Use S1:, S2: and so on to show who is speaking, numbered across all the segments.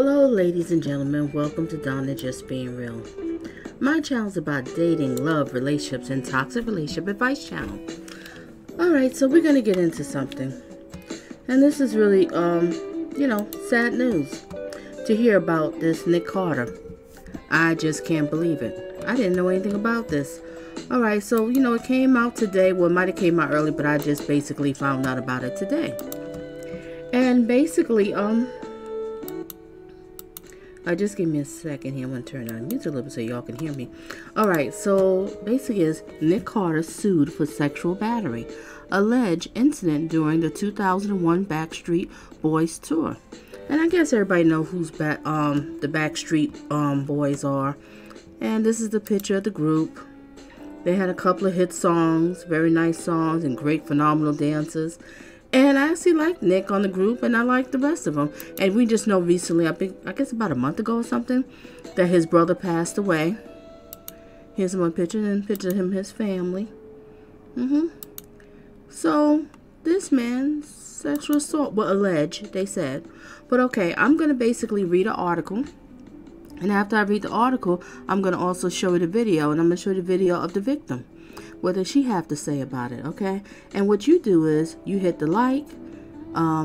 S1: Hello ladies and gentlemen, welcome to Donna Just Being Real. My channel is about dating, love, relationships, and toxic relationship advice channel. Alright, so we're going to get into something. And this is really, sad news to hear about this Nick Carter. I just can't believe it. I didn't know anything about this. Alright, so, it came out today. Well, it might have came out early, but I just basically found out about it today. And basically, just give me a second here. I'm going to turn on the music a little bit so y'all can hear me. Alright, so basically is Nick Carter sued for sexual battery. Alleged incident during the 2001 Backstreet Boys tour. And I guess everybody knows who's the Backstreet Boys are. And this is the picture of the group. They had a couple of hit songs, very nice songs, and great phenomenal dancers. And I actually like Nick on the group, and I like the rest of them. And we just know recently, I guess about a month ago or something, that his brother passed away. Here's one picture, and picture of him and his family. So, this man, sexual assault, well, alleged, they said. But okay, I'm going to basically read an article. And after I read the article, I'm going to also show you the video. And I'm going to show you the video of the victim. What does she have to say about it, okay? And what you do is you hit the like,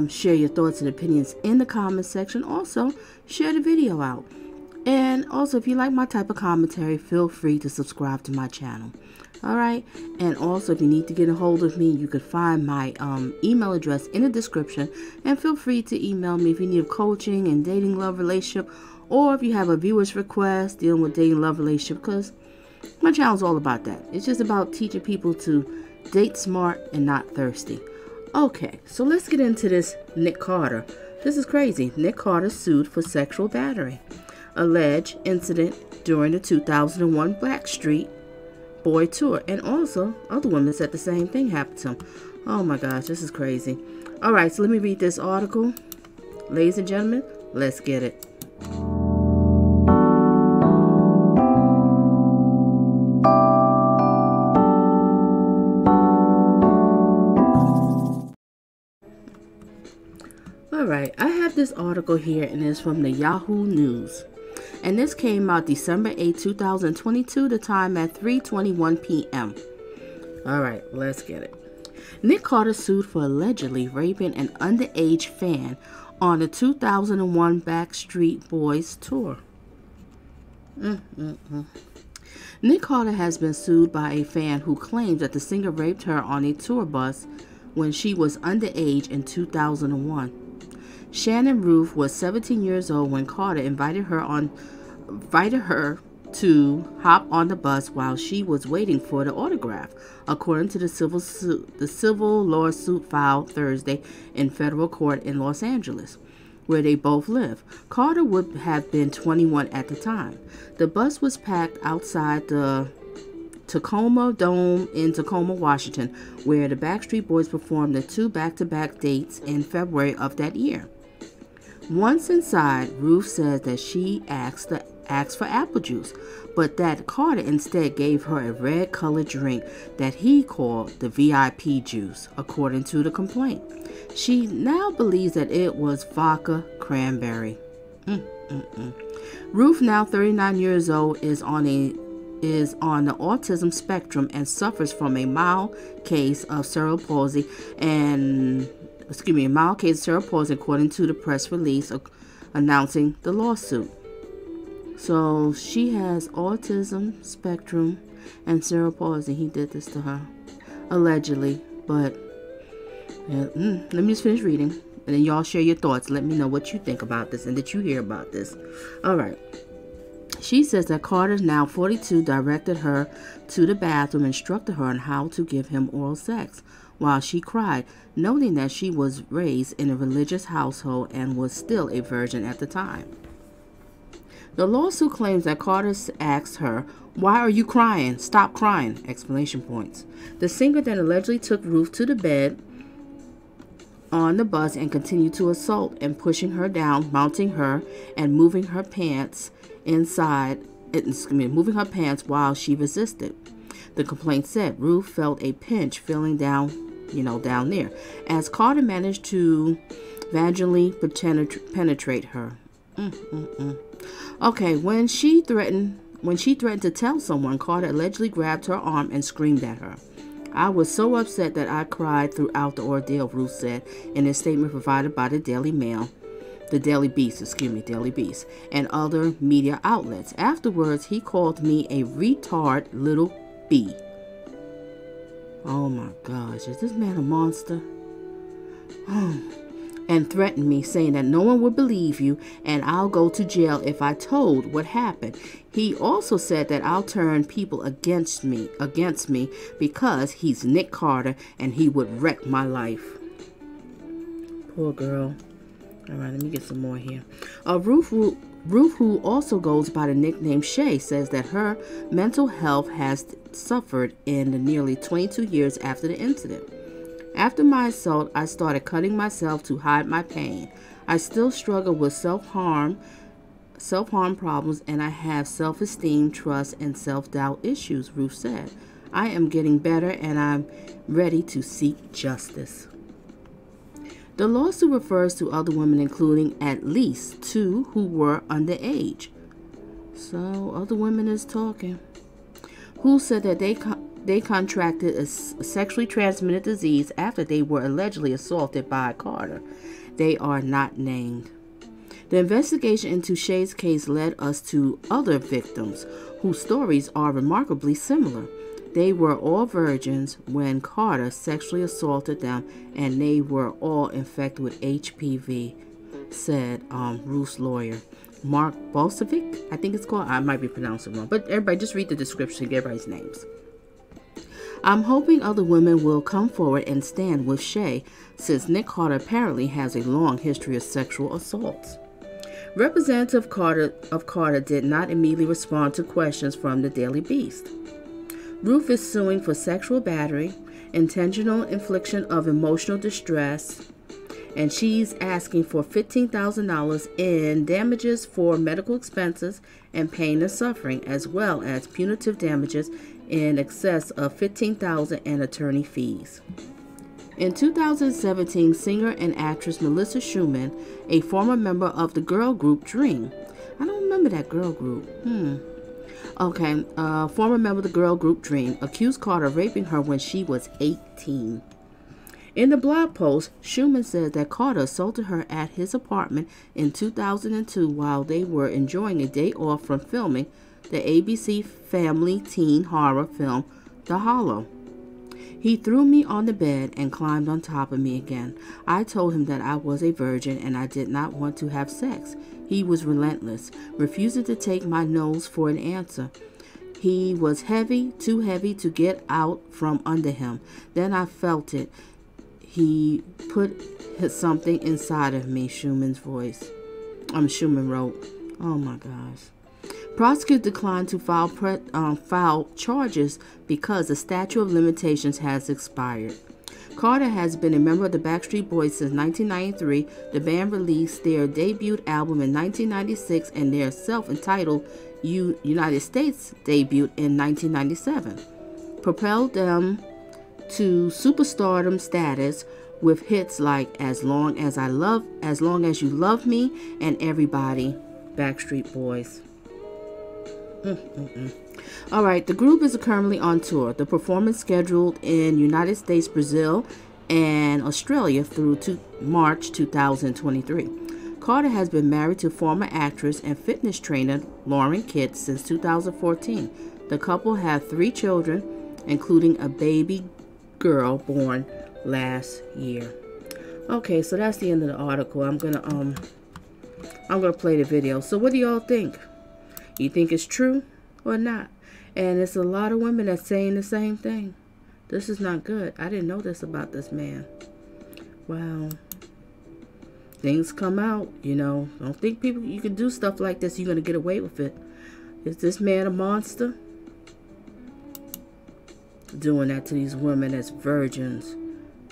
S1: share your thoughts and opinions in the comment section. Also, share the video out. And also, if you like my type of commentary, feel free to subscribe to my channel. Alright? And also, if you need to get a hold of me, you can find my email address in the description. And feel free to email me if you need coaching and dating, love, relationship. Or if you have a viewer's request dealing with dating, love, relationship. Because my channel is all about that. It's just about teaching people to date smart and not thirsty. Okay, so let's get into this Nick Carter. This is crazy. Nick Carter sued for sexual battery. Alleged incident during the 2001 Backstreet Boy tour. And also, other women said the same thing happened to him. Oh my gosh, this is crazy. Alright, so let me read this article. Ladies and gentlemen, let's get it. Alright, I have this article here and it's from the Yahoo News. And this came out December 8, 2022, the time at 3:21 p.m. Alright, let's get it. Nick Carter sued for allegedly raping an underage fan on the 2001 Backstreet Boys tour. Nick Carter has been sued by a fan who claims that the singer raped her on a tour bus when she was underage in 2001. Shannon Ruth was 17 years old when Carter invited her to hop on the bus while she was waiting for the autograph, according to the civil lawsuit filed Thursday in federal court in Los Angeles, where they both live. Carter would have been 21 at the time. The bus was packed outside the Tacoma Dome in Tacoma, Washington, where the Backstreet Boys performed the two back-to-back dates in February of that year. Once inside, Ruth says that she asked for apple juice, but that Carter instead gave her a red-colored drink that he called the VIP juice, according to the complaint. She now believes that it was vodka cranberry. Ruth, now 39 years old, is on the autism spectrum and suffers from a mild case of cerebral palsy according to the press release announcing the lawsuit. So she has autism spectrum and cerebral palsy. He did this to her, allegedly. But let me just finish reading, and then y'all share your thoughts. Let me know what you think about this and that you hear about this. All right. She says that Carter, now 42, directed her to the bathroom, instructed her on how to give him oral sex while she cried, noting that she was raised in a religious household and was still a virgin at the time. The lawsuit claims that Carter asked her, "Why are you crying? Stop crying!" Exclamation points. The singer then allegedly took Ruth to the bed on the bus and continued to assault and pushing her down, mounting her and moving her pants while she resisted. The complaint said Ruth felt a pinch feeling down there, as Carter managed to vaginally penetrate her. Okay, when she threatened to tell someone, Carter allegedly grabbed her arm and screamed at her. I was so upset that I cried throughout the ordeal, Ruth said in a statement provided by the Daily Beast, and other media outlets. Afterwards, he called me a retard little bee. Oh my gosh, is this man a monster? And threatened me, saying that no one would believe you and I'll go to jail if I told what happened. He also said that I'll turn people against me because he's Nick Carter and he would wreck my life. Poor girl. All right, let me get some more here. Ruth, who also goes by the nickname Shay, says that her mental health has suffered in the nearly 22 years after the incident. After my assault, I started cutting myself to hide my pain. I still struggle with self-harm problems, and I have self-esteem, trust, and self-doubt issues, Ruth said. I am getting better, and I'm ready to seek justice. The lawsuit refers to other women, including at least 2 who were underage. So, other women is talking. Who said that they contracted a sexually transmitted disease after they were allegedly assaulted by Carter. They are not named. The investigation into Shay's case led us to other victims whose stories are remarkably similar. They were all virgins when Carter sexually assaulted them, and they were all infected with HPV, said Ruth's lawyer, Mark Boskovich, I think it's called. I might be pronouncing it wrong, but everybody just read the description, get everybody's names. I'm hoping other women will come forward and stand with Shay, since Nick Carter apparently has a long history of sexual assaults. Representative Carter did not immediately respond to questions from the Daily Beast. Ruth is suing for sexual battery, intentional infliction of emotional distress, and she's asking for $15,000 in damages for medical expenses and pain and suffering, as well as punitive damages in excess of $15,000 and attorney fees. In 2017, singer and actress Melissa Schumann, a former member of the girl group Dream, I don't remember that girl group. Former member of the girl group Dream, accused Carter of raping her when she was 18. In the blog post, Schumann said that Carter assaulted her at his apartment in 2002 while they were enjoying a day off from filming the ABC family teen horror film, The Hollow. He threw me on the bed and climbed on top of me again. I told him that I was a virgin and I did not want to have sex. He was relentless, refusing to take my nose for an answer. He was heavy, too heavy to get out from under him. Then I felt it. He put something inside of me, Schumann wrote. Oh my gosh. Prosecutors declined to file charges because the statute of limitations has expired. Carter has been a member of the Backstreet Boys since 1993. The band released their debut album in 1996 and their self-entitled United States debut in 1997. Propelled them to superstardom status with hits like As Long As You Love Me, and Everybody, Backstreet Boys. All right, the group is currently on tour. The performance scheduled in United States, Brazil, and Australia through March 2023. Carter has been married to former actress and fitness trainer Lauren Kitts since 2014. The couple have 3 children, including a baby girl born last year. Okay, so that's the end of the article. I'm gonna play the video. So what do y'all think? You think it's true or not? And it's a lot of women that's saying the same thing. This is not good. I didn't know this about this man. Wow. Things come out, you know. Don't think you can do stuff like this, you're going to get away with it. Is this man a monster? Doing that to these women as virgins.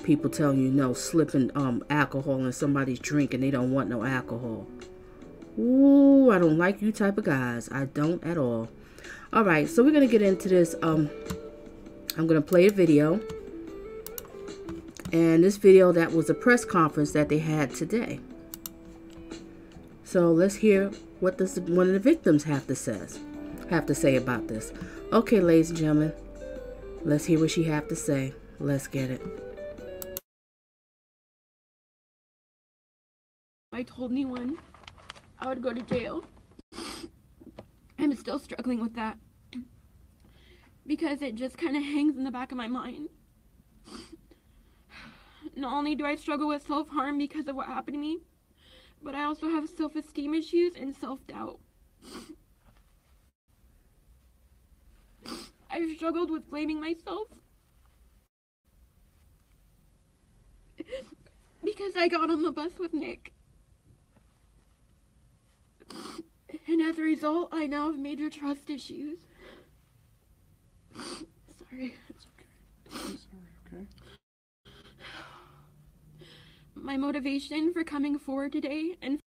S1: People telling you no, slipping alcohol in somebody's drink and they don't want no alcohol. Ooh, I don't like you type of guys. I don't at all. All right, so we're going to get into this. I'm going to play a video. And this video, that was a press conference that they had today. So let's hear what does one of the victims have to say about this. Okay, ladies and gentlemen, let's hear what she have to say. Let's get it.
S2: I told anyone I would go to jail. I'm still struggling with that because it just kind of hangs in the back of my mind. Not only do I struggle with self-harm because of what happened to me, but I also have self-esteem issues and self-doubt. I've struggled with blaming myself because I got on the bus with Nick. And as a result, I now have major trust issues. Sorry.
S3: It's okay. I'm sorry, okay?
S2: My motivation for coming forward today and...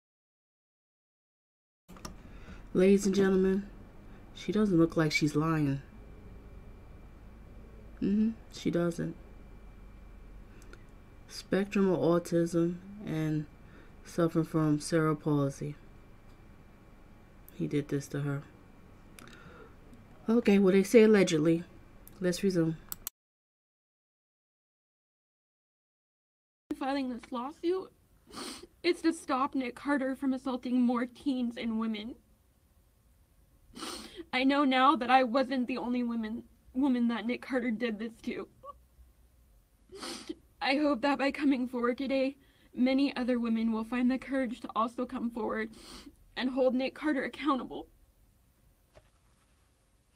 S1: Ladies and gentlemen, she doesn't look like she's lying. She doesn't. Spectrum of autism and suffering from cerebral palsy. He did this to her. Okay, well, they say allegedly. Let's resume.
S2: Filing this lawsuit is to stop Nick Carter from assaulting more teens and women. I know now that I wasn't the only woman that Nick Carter did this to. I hope that by coming forward today, many other women will find the courage to also come forward and hold Nick Carter accountable.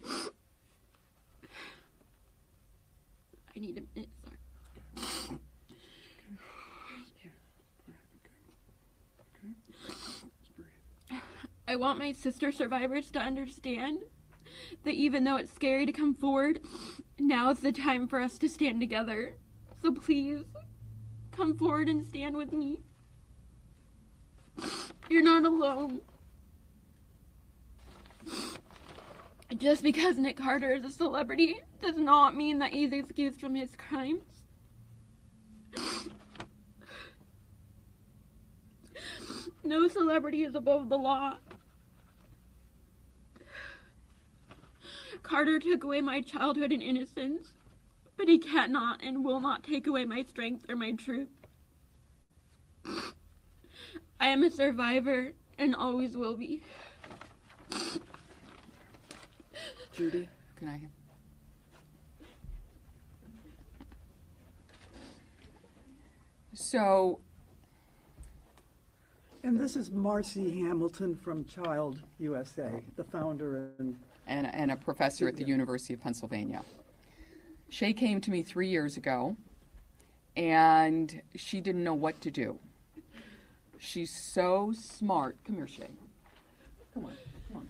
S2: I need a minute, sorry. I want my sister survivors to understand that even though it's scary to come forward, now is the time for us to stand together. So please, come forward and stand with me. You're not alone. Just because Nick Carter is a celebrity does not mean that he's excused from his crimes. No celebrity is above the law. Carter took away my childhood and innocence, but he cannot and will not take away my strength or my truth. I am a survivor and always will be.
S4: Judy, can I? So.
S5: And this is Marcy Hamilton from Child USA, the founder
S4: and a professor at the University of Pennsylvania. Shay came to me 3 years ago, and she didn't know what to do. She's so smart. Come here, Shay. Come on,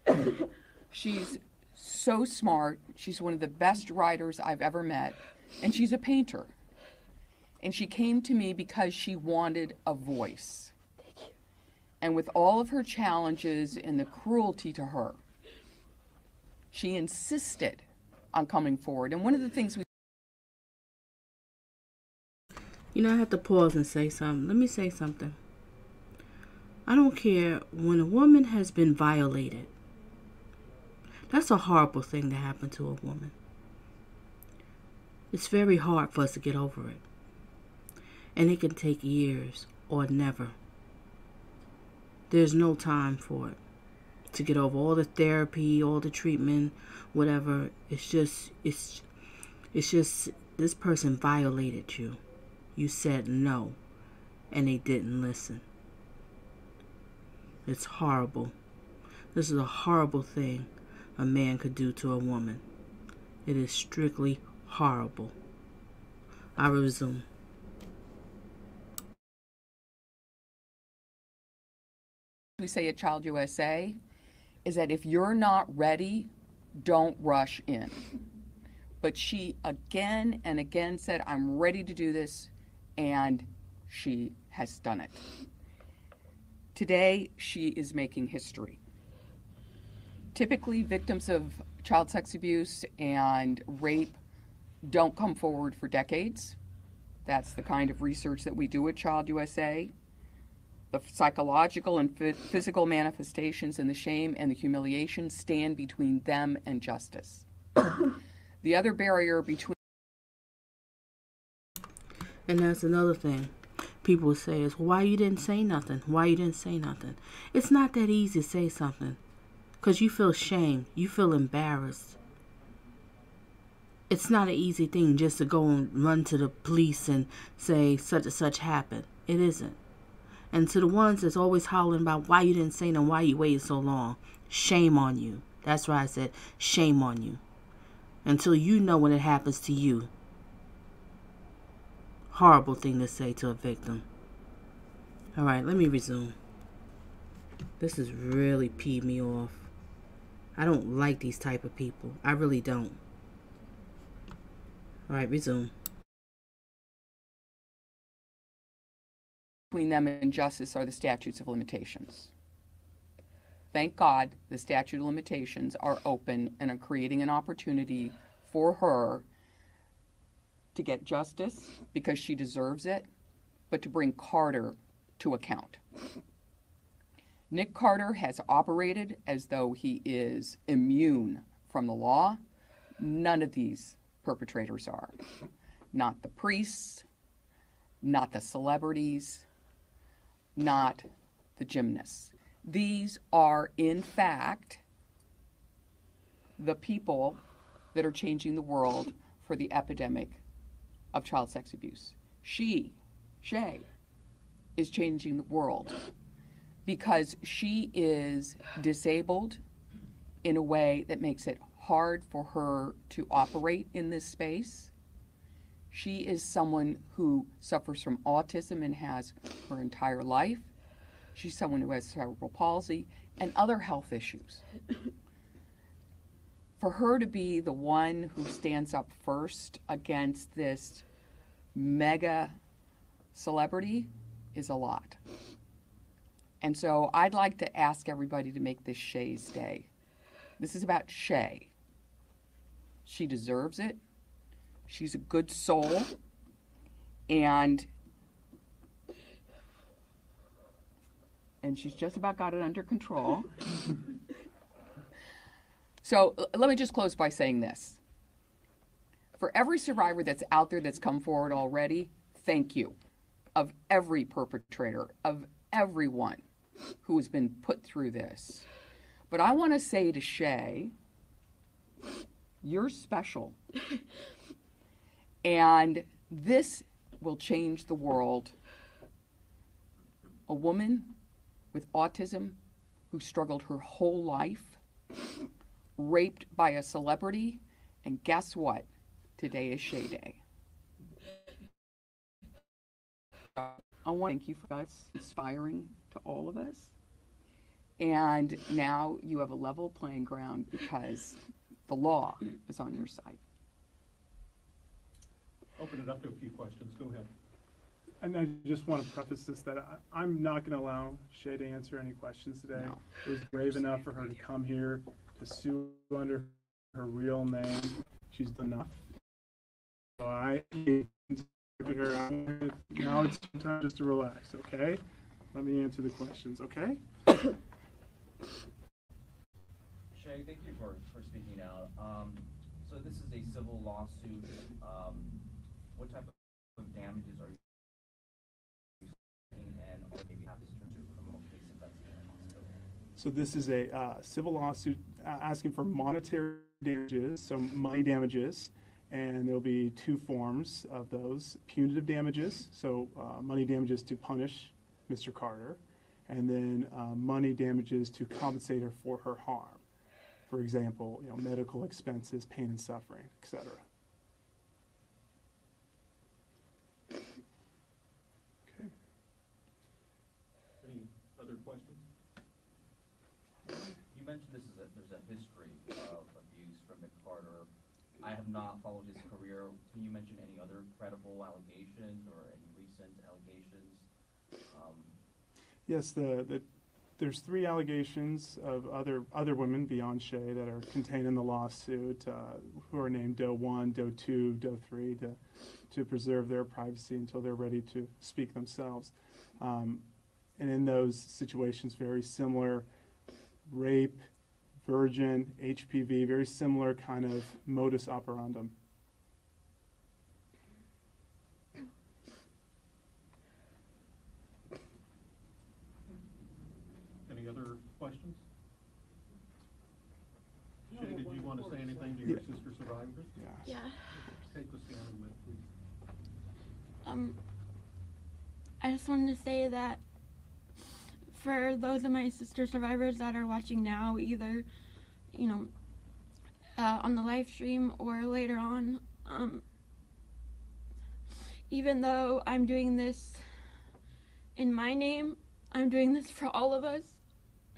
S4: baby. She's so smart. She's one of the best writers I've ever met, and she's a painter. And she came to me because she wanted a voice. And with all of her challenges and the cruelty to her, she insisted on coming forward. And one of the things we...
S1: You know, I have to pause and say something. Let me say something. I don't care when a woman has been violated. That's a horrible thing to happen to a woman. It's very hard for us to get over it. And it can take years or never. There's no time for it to get over all the therapy, all the treatment, whatever. It's just this person violated you. You said no, and they didn't listen. It's horrible. This is a horrible thing a man could do to a woman. It is strictly horrible. I resume.
S4: We say at Child USA is that if you're not ready, don't rush in. But she again and again said, I'm ready to do this, and she has done it. Today, she is making history. Typically, victims of child sex abuse and rape don't come forward for decades. That's the kind of research that we do at Child USA. The psychological and physical manifestations and the shame and the humiliation stand between them and justice. The other barrier between...
S1: And that's another thing. People say is, why you didn't say nothing? Why you didn't say nothing? It's not that easy to say something. Because you feel shame. You feel embarrassed. It's not an easy thing just to go and run to the police and say such and such happened. It isn't. And to the ones that's always hollering about why you didn't say no, why you waited so long, shame on you. That's why I said shame on you. Until you know when it happens to you. Horrible thing to say to a victim. All right, let me resume. This has really peed me off. I don't like these type of people. I really don't. All right, resume.
S4: Between them and justice are the statutes of limitations. Thank God the statute of limitations are open and are creating an opportunity for her to get justice because she deserves it, but to bring Carter to account. Nick Carter has operated as though he is immune from the law. None of these perpetrators are. Not the priests, not the celebrities, not the gymnasts. These are, in fact, the people that are changing the world for the epidemic of child sex abuse. Shay, is changing the world because she is disabled in a way that makes it hard for her to operate in this space. She is someone who suffers from autism and has her entire life. She's someone who has cerebral palsy and other health issues. For her to be the one who stands up first against this mega celebrity is a lot. And so I'd like to ask everybody to make this Shay's day. This is about Shay. She deserves it. She's a good soul. And she's just about got it under control. So let me just close by saying this. For every survivor that's out there that's come forward already, thank you. Of every perpetrator, of everyone who has been put through this. But I want to say to Shay, you're special. And this will change the world. A woman with autism who struggled her whole life, raped by a celebrity, and guess what? Today is Shay Day. I want to thank you for that's inspiring to all of us. And now you have a level playing ground because the law is on your side.
S3: Open it up to a few questions. Go ahead. And I just want to preface this that I'm not going to allow Shay to answer any questions today.
S4: No.
S3: It was brave enough for her to come here to sue under her real name. She's done enough. So now it's time just to relax, okay? Let me answer the questions, okay?
S6: Shay, thank you for speaking out. So this is a civil lawsuit. What type of damages are you seeking, and maybe have this turn to a criminal case if that's the possibility?
S3: So this is a civil lawsuit asking for monetary damages, so money damages, and there'll be two forms of those. Punitive damages, so money damages to punish Mr. Carter, and then money damages to compensate her for her harm. For example, medical expenses, pain and suffering, etc. Okay.
S7: Any other questions?
S6: You mentioned there's a history of abuse from Nick Carter. I have not followed his career. Can you mention any other credible allegations or any recent allegations?
S3: Yes, there's 3 allegations of other women beyond Shay that are contained in the lawsuit, who are named Doe 1, Doe 2, Doe 3, to preserve their privacy until they're ready to speak themselves. And in those situations, very similar rape, virgin, HPV, very similar kind of modus operandum.
S7: Any other questions? Shay, did you want to say anything to your sister survivors?
S2: Yeah.
S7: Take us down a minute, please.
S2: I just wanted to say that for those of my sister survivors that are watching now, either, on the live stream or later on, even though I'm doing this in my name, I'm doing this for all of us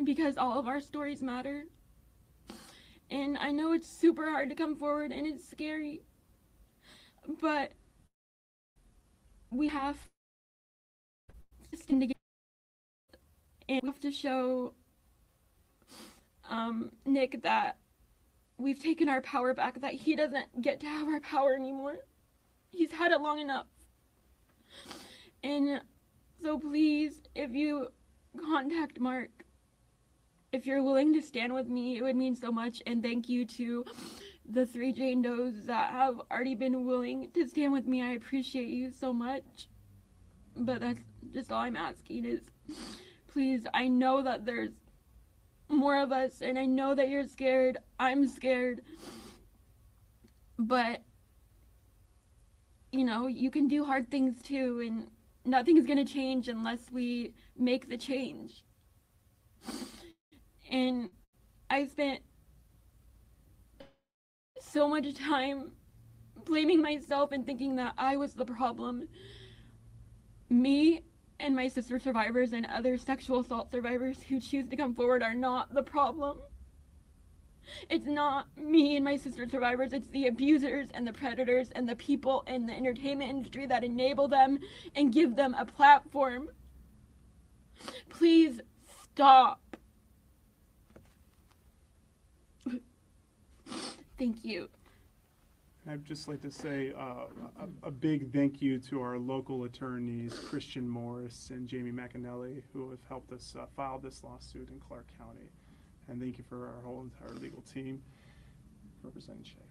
S2: because all of our stories matter. And I know it's super hard to come forward and it's scary, but we have to stand together and we have to show Nick that we've taken our power back, that he doesn't get to have our power anymore. He's had it long enough. And so please, if you contact Mark, if you're willing to stand with me, it would mean so much. And thank you to the 3 Jane Does that have already been willing to stand with me. I appreciate you so much. But that's just all I'm asking is, please, I know that there's more of us, and I know that you're scared. I'm scared. But, you can do hard things too, and nothing's gonna change unless we make the change. And I spent so much time blaming myself and thinking that I was the problem. Me and my sister survivors and other sexual assault survivors who choose to come forward are not the problem. It's not me and my sister survivors, it's the abusers and the predators and the people in the entertainment industry that enable them and give them a platform. Please stop. Thank you.
S3: I'd just like to say a big thank you to our local attorneys, Christian Morris and Jamie McAnally, who have helped us file this lawsuit in Clark County. And thank you for our whole entire legal team representing Shay.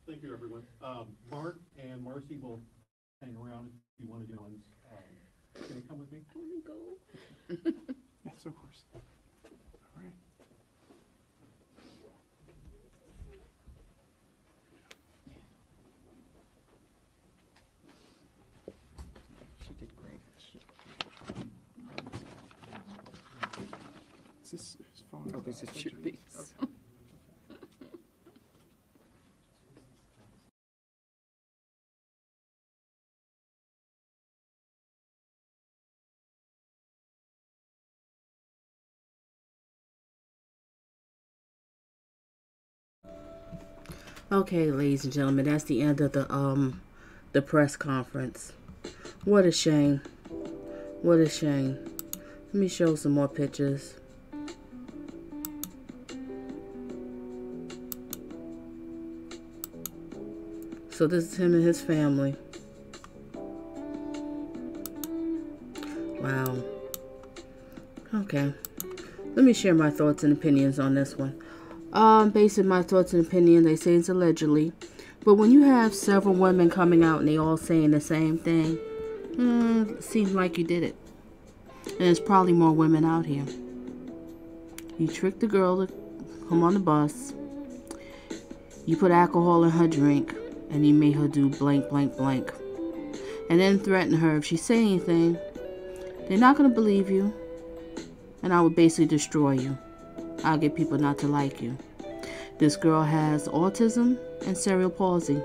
S7: Thank you, everyone. Mark and Marcy will hang around if you want to do ones. Can you come with me?
S2: I want to go.
S3: Yes, of course. All right.
S4: She did great.
S3: Is this his phone?
S4: Oh, this is your piece.
S3: Okay.
S1: Okay, ladies and gentlemen, that's the end of the press conference. What a shame. What a shame. Let me show some more pictures. So this is him and his family. Wow. Okay. Let me share my thoughts and opinions on this one. Basing my thoughts and opinion, they say it's allegedly. But when you have several women coming out and they all saying the same thing, it seems like you did it. And there's probably more women out here. You tricked the girl to come on the bus. You put alcohol in her drink. And you made her do blank, blank, blank. And then threaten her if she say anything, they're not going to believe you. And I would basically destroy you. I'll get people not to like you. This girl has autism and cerebral palsy.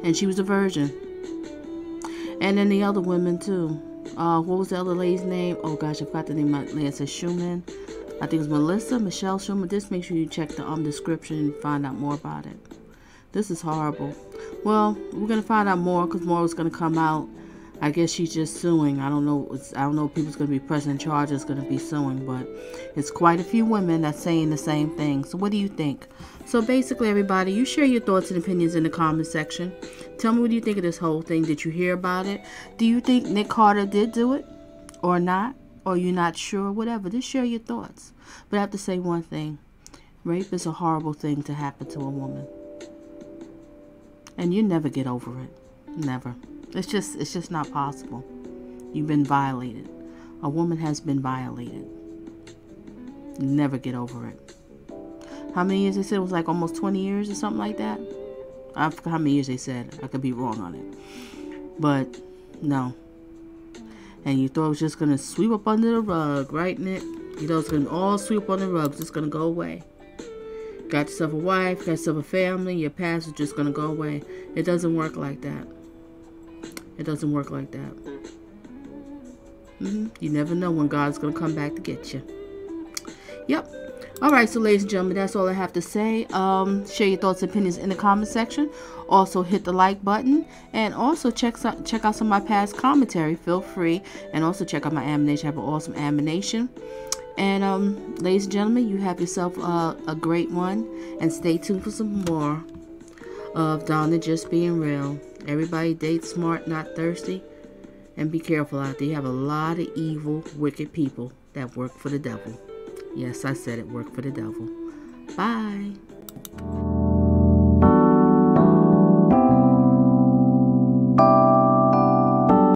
S1: And she was a virgin. And then the other women too. What was the other lady's name? Oh gosh, I forgot the name of my said Schumann. I think it was Michelle Schumann. Just make sure you check the description and find out more about it. This is horrible. Well, we're going to find out more because more is going to come out. I guess she's just suing. I don't know. I don't know if people's going to be pressing charges, going to be suing, but it's quite a few women that's saying the same thing. So what do you think? So basically, everybody, you share your thoughts and opinions in the comment section. Tell me, what do you think of this whole thing? Did you hear about it? Do you think Nick Carter did do it or not? Or you're not sure? Whatever. Just share your thoughts. But I have to say one thing. Rape is a horrible thing to happen to a woman. And you never get over it. Never. It's just not possible. You've been violated. A woman has been violated. Never get over it. How many years they said? It was like almost 20 years or something like that. I forgot how many years they said. I could be wrong on it. But, no. And you thought it was just going to sweep up under the rug, right, Nick? You know it's going to all sweep up on the rug. It's just going to go away. Got yourself a wife, got yourself a family, your past is just going to go away. It doesn't work like that. It doesn't work like that. You never know when God's going to come back to get you. Yep. Alright, so ladies and gentlemen, that's all I have to say. Share your thoughts and opinions in the comment section. Also hit the like button. And also check out some of my past commentary. Feel free. And also check out my animation. I have an awesome animation. And ladies and gentlemen, you have yourself a great one. And stay tuned for some more of Donna Just Being Real. Everybody date smart, not thirsty. And be careful out there. You have a lot of evil, wicked people that work for the devil. Yes, I said it, work for the devil. Bye.